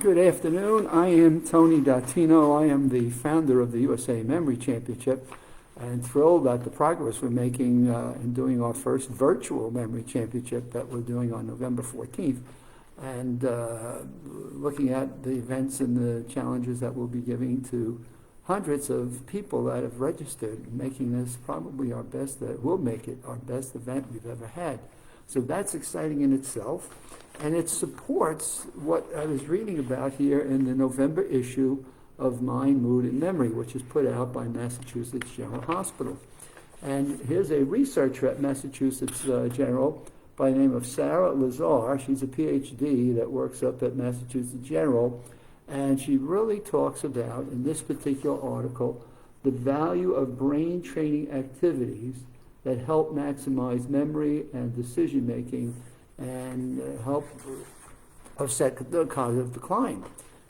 Good afternoon. I am Tony Dattino. I am the founder of the USA Memory Championship and thrilled at the progress we're making in doing our first virtual memory championship that we're doing on November 14th and looking at the events and the challenges that we'll be giving to hundreds of people that have registered, making this probably our best, we'll make it our best event we've ever had. So that's exciting in itself. And it supports what I was reading about here in the November issue of Mind, Mood, and Memory, which is put out by Massachusetts General Hospital. And here's a researcher at Massachusetts General by the name of Sarah Lazar. She's a PhD that works up at Massachusetts General. And she really talks about, in this particular article, the value of brain training activities that help maximize memory and decision-making and help offset the cognitive decline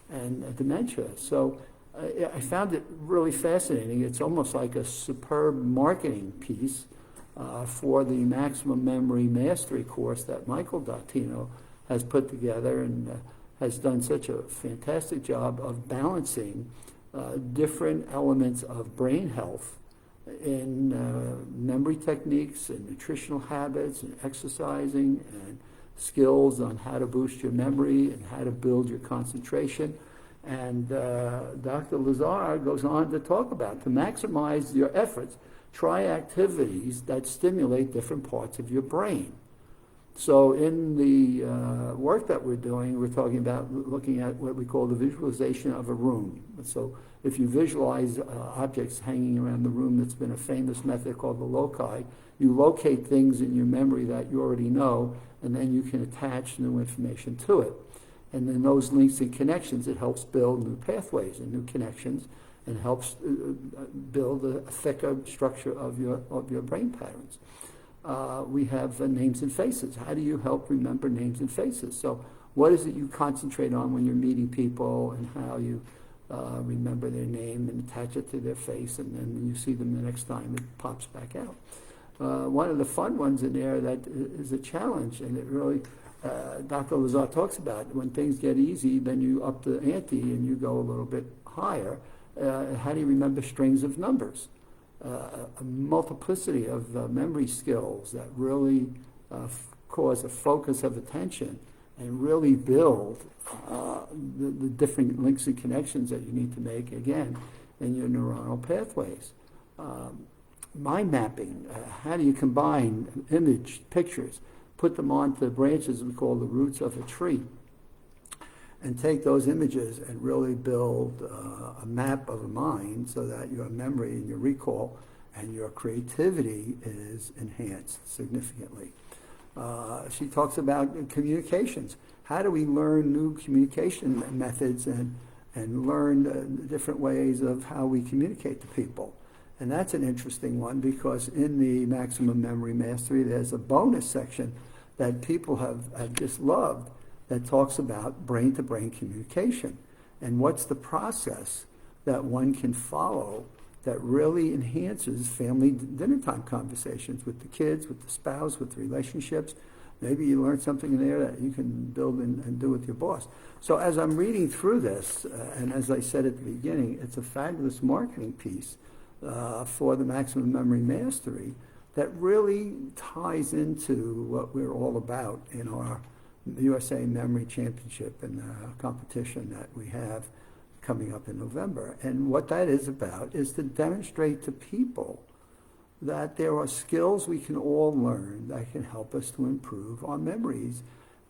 and dementia. So I found it really fascinating. It's almost like a superb marketing piece for the Maximum Memory Mastery course that Michael Dattino has put together and has done such a fantastic job of balancing different elements of brain health in memory techniques and nutritional habits and exercising and skills on how to boost your memory and how to build your concentration. And Dr. Lazar goes on to talk about, to maximize your efforts, try activities that stimulate different parts of your brain. So in the work that we're doing, we're talking about looking at what we call the visualization of a room. So if you visualize objects hanging around the room, that's been a famous method called the loci. You locate things in your memory that you already know, and then you can attach new information to it. And then those links and connections, it helps build new pathways and new connections and helps build a thicker structure of your brain patterns. We have names and faces. How do you help remember names and faces? So what is it you concentrate on when you're meeting people and how you remember their name and attach it to their face, and then when you see them the next time, it pops back out. One of the fun ones in there that is a challenge, and it really, Dr. Lazar talks about, when things get easy, then you up the ante and you go a little bit higher. How do you remember strings of numbers? A multiplicity of memory skills that really cause a focus of attention and really build the different links and connections that you need to make, again, in your neuronal pathways. Mind mapping, how do you combine image, pictures, put them onto branches we call the roots of a tree, and take those images and really build a map of a mind so that your memory and your recall and your creativity is enhanced significantly. She talks about communications. How do we learn new communication methods and learn different ways of how we communicate to people? And that's an interesting one, because in the Maximum Memory Mastery, there's a bonus section that people have just loved that talks about brain-to-brain communication and what's the process that one can follow that really enhances family dinner time conversations with the kids, with the spouse, with relationships. Maybe you learn something in there that you can build and do with your boss. So as I'm reading through this, and as I said at the beginning, it's a fabulous marketing piece for the Maximum Memory Mastery that really ties into what we're all about in our USA Memory Championship and the competition that we have coming up in November. And what that is about is to demonstrate to people that there are skills we can all learn that can help us to improve our memories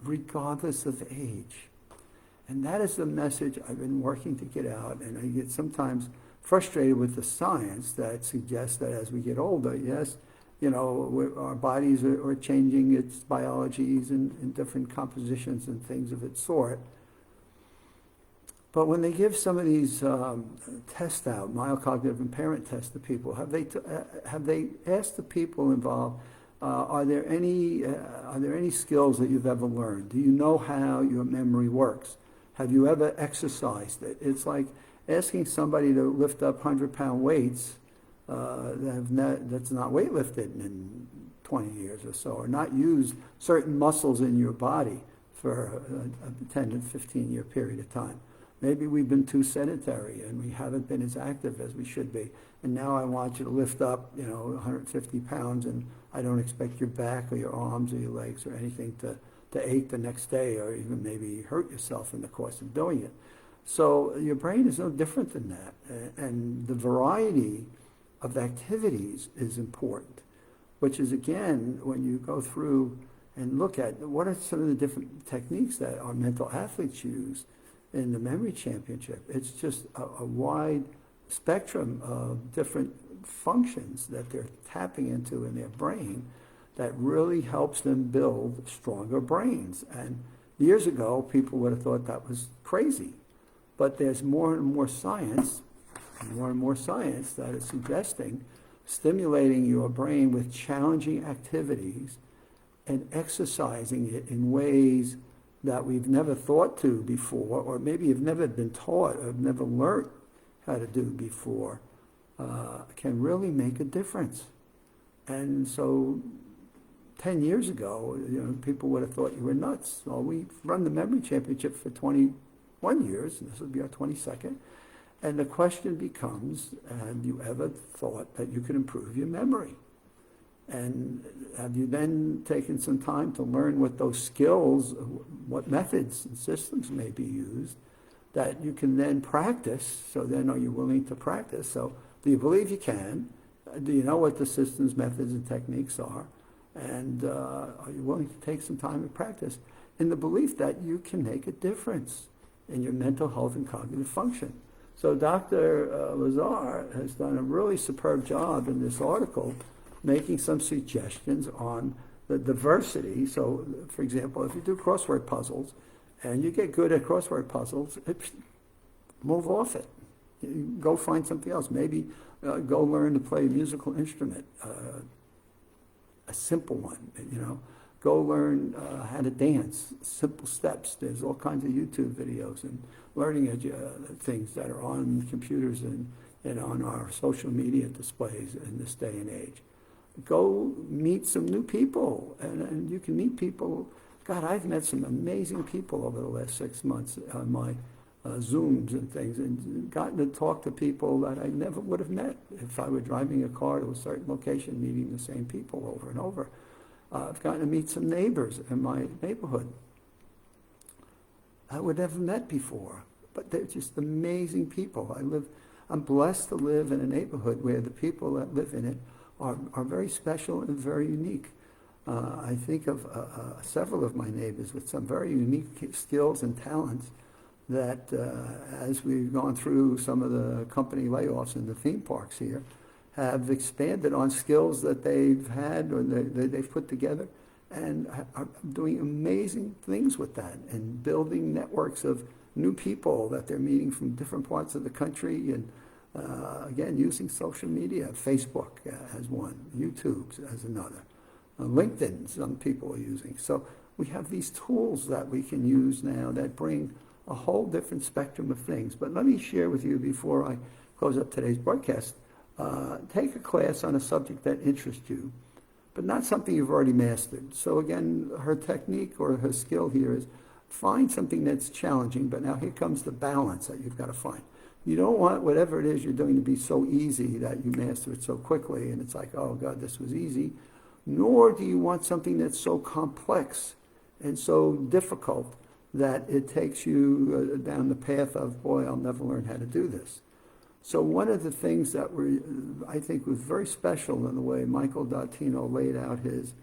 regardless of age. And that is the message I've been working to get out, and I get sometimes frustrated with the science that suggests that as we get older, yes, our bodies are changing its biologies and different compositions and things of its sort. But when they give some of these tests out, mild cognitive impairment tests to people, have they asked the people involved, are there any skills that you've ever learned? Do you know how your memory works? Have you ever exercised it? It's like asking somebody to lift up 100-pound weights that's not weightlifted in 20 years or so, or not used certain muscles in your body for a 10 and 15-year period of time. Maybe we've been too sedentary and we haven't been as active as we should be. And now I want you to lift up, 150 pounds, and I don't expect your back or your arms or your legs or anything to ache the next day, or even maybe hurt yourself in the course of doing it. So your brain is no different than that. And the variety of activities is important, which is, again, when you go through and look at what are some of the different techniques that our mental athletes use in the memory championship. It's just a wide spectrum of different functions that they're tapping into in their brain that really helps them build stronger brains. And years ago, people would have thought that was crazy. But there's more and more science that is suggesting stimulating your brain with challenging activities and exercising it in ways that we've never thought to before, or maybe have never been taught or have never learned how to do before, can really make a difference. And so 10 years ago, people would have thought you were nuts. Well, we've run the memory championship for 21 years, and this will be our 22nd. And the question becomes, have you ever thought that you could improve your memory? And have you then taken some time to learn what those skills, what methods and systems may be used that you can then practice? So then are you willing to practice? So do you believe you can? Do you know what the systems, methods, and techniques are? And are you willing to take some time to practice in the belief that you can make a difference in your mental health and cognitive function? So Dr. Lazar has done a really superb job in this article making some suggestions on the diversity. So, for example, if you do crossword puzzles and you get good at crossword puzzles, move off it. You go find something else. Maybe go learn to play a musical instrument, a simple one, Go learn how to dance, simple steps. There's all kinds of YouTube videos and learning things that are on computers and on our social media displays in this day and age. Go meet some new people, and you can meet people. God, I've met some amazing people over the last 6 months on my Zooms and things, and gotten to talk to people that I never would have met if I were driving a car to a certain location, meeting the same people over and over. I've gotten to meet some neighbors in my neighborhood I would never met before, but they're just amazing people. I'm blessed to live in a neighborhood where the people that live in it are very special and very unique. I think of several of my neighbors with some very unique skills and talents that as we've gone through some of the company layoffs in the theme parks here, have expanded on skills that they've had or they've put together and are doing amazing things with that and building networks of new people that they're meeting from different parts of the country and again, using social media. Facebook as one, YouTube as another, LinkedIn some people are using. So we have these tools that we can use now that bring a whole different spectrum of things. But let me share with you before I close up today's broadcast, take a class on a subject that interests you, but not something you've already mastered. So again, her technique or her skill here is find something that's challenging, but now here comes the balance that you've got to find. You don't want whatever it is you're doing to be so easy that you master it so quickly and it's like, oh God, this was easy. Nor do you want something that's so complex and so difficult that it takes you down the path of, boy, I'll never learn how to do this. So one of the things that I think was very special in the way Michael Dattino laid out his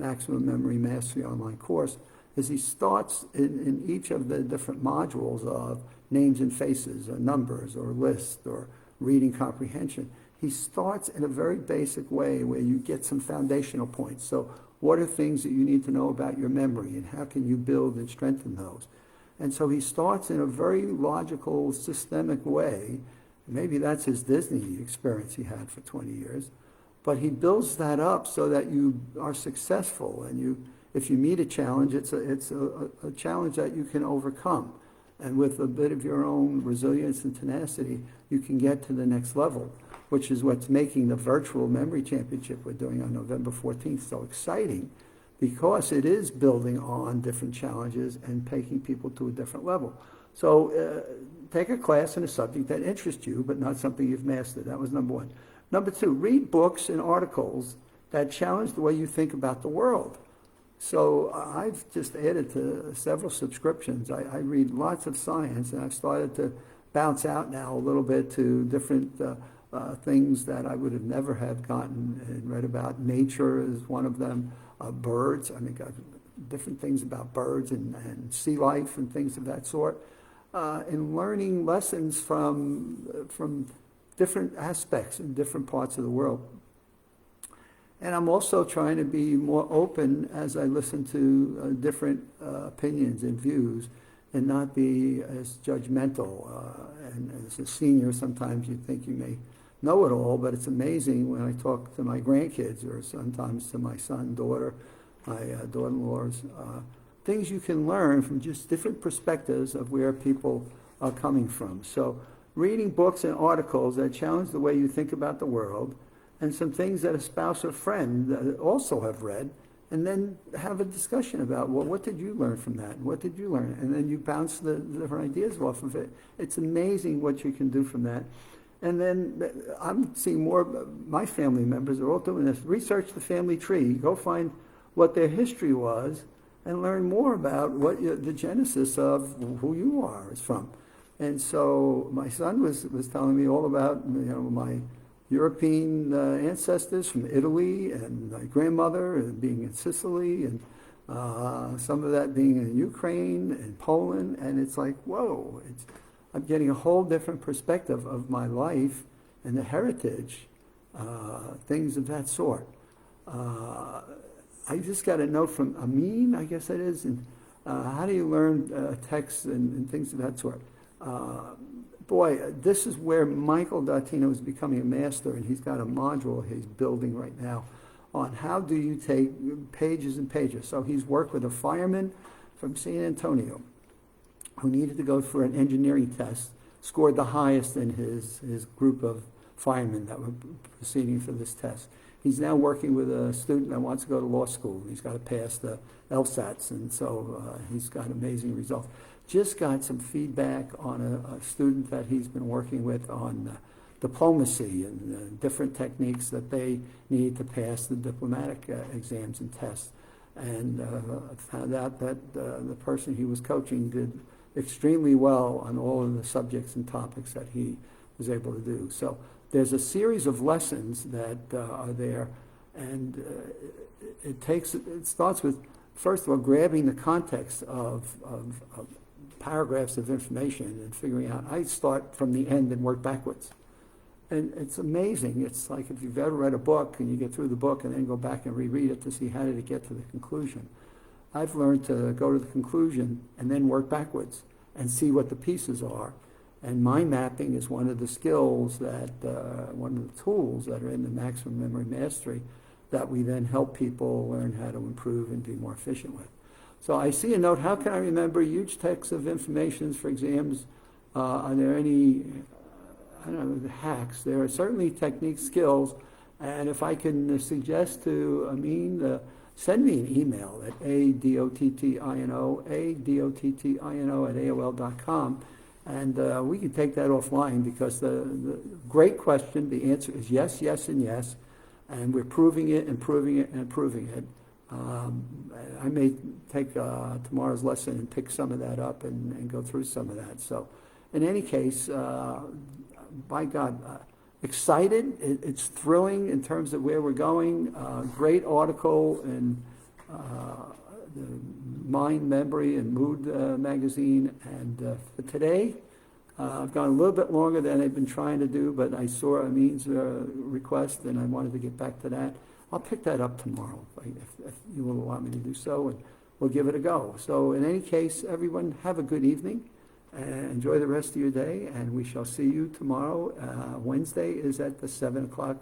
Maximum Memory Mastery online course is he starts in each of the different modules of names and faces or numbers or lists or reading comprehension. He starts in a very basic way where you get some foundational points. So what are things that you need to know about your memory and how can you build and strengthen those? And so he starts in a very logical, systemic way. Maybe that's his Disney experience he had for 20 years. But he builds that up so that you are successful. And if you meet a challenge, it's a challenge that you can overcome. And with a bit of your own resilience and tenacity, you can get to the next level, which is what's making the virtual memory championship we're doing on November 14th so exciting, because it is building on different challenges and taking people to a different level. So take a class in a subject that interests you, but not something you've mastered. That was number one. Number two, read books and articles that challenge the way you think about the world. So I've just added to several subscriptions. I read lots of science, and I've started to bounce out now a little bit to different things that I would have never have gotten and read about. Nature is one of them. Birds, I think different things about birds and sea life and things of that sort. And learning lessons from different aspects in different parts of the world. And I'm also trying to be more open as I listen to different opinions and views and not be as judgmental. And as a senior, sometimes you think you may know it all, but it's amazing when I talk to my grandkids or sometimes to my son, daughter, my daughter-in-laws, things you can learn from just different perspectives of where people are coming from. So reading books and articles that challenge the way you think about the world, and some things that a spouse or friend also have read, and then have a discussion about, well, what did you learn from that? What did you learn? And then you bounce the different ideas off of it. It's amazing what you can do from that. And then I'm seeing more of my family members are all doing this. Research the family tree. Go find what their history was and learn more about what the genesis of who you are is from. And so my son was telling me all about my European ancestors from Italy, and my grandmother being in Sicily, and some of that being in Ukraine and Poland. And it's like, whoa, I'm getting a whole different perspective of my life and the heritage, things of that sort. I just got a note from Amin, I guess it is, and how do you learn texts and things of that sort? Boy, this is where Michael Dattino is becoming a master, and he's got a module he's building right now on how do you take pages and pages. So he's worked with a fireman from San Antonio who needed to go for an engineering test, scored the highest in his group of firemen that were proceeding for this test. He's now working with a student that wants to go to law school. He's got to pass the LSATs, and so he's got amazing results. Just got some feedback on a student that he's been working with on diplomacy and different techniques that they need to pass the diplomatic exams and tests. And found out that the person he was coaching did extremely well on all of the subjects and topics that he was able to do. So there's a series of lessons that are there, and it starts with, first of all, grabbing the context of paragraphs of information and figuring out. I start from the end and work backwards. And it's amazing. It's like if you've ever read a book and you get through the book and then go back and reread it to see how did it get to the conclusion. I've learned to go to the conclusion and then work backwards and see what the pieces are. And mind mapping is one of the skills that, one of the tools that are in the Maximum Memory Mastery that we then help people learn how to improve and be more efficient with. So I see a note, how can I remember huge texts of information for exams? Are there any, I don't know, hacks? There are certainly techniques, skills, and if I can suggest to Amin, send me an email at adottino at AOL.com, and we can take that offline, because the great question, the answer is yes, yes, and yes, and we're proving it and proving it and proving it. I may take tomorrow's lesson and pick some of that up and go through some of that. So in any case, by God, excited. It's thrilling in terms of where we're going. Great article in the Mind, Memory, and Mood magazine. And for today, I've gone a little bit longer than I've been trying to do, but I saw Amin's request, and I wanted to get back to that. I'll pick that up tomorrow if you will allow me to do so, and we'll give it a go. So in any case, everyone, have a good evening. Enjoy the rest of your day, and we shall see you tomorrow. Wednesday is at the 7 o'clock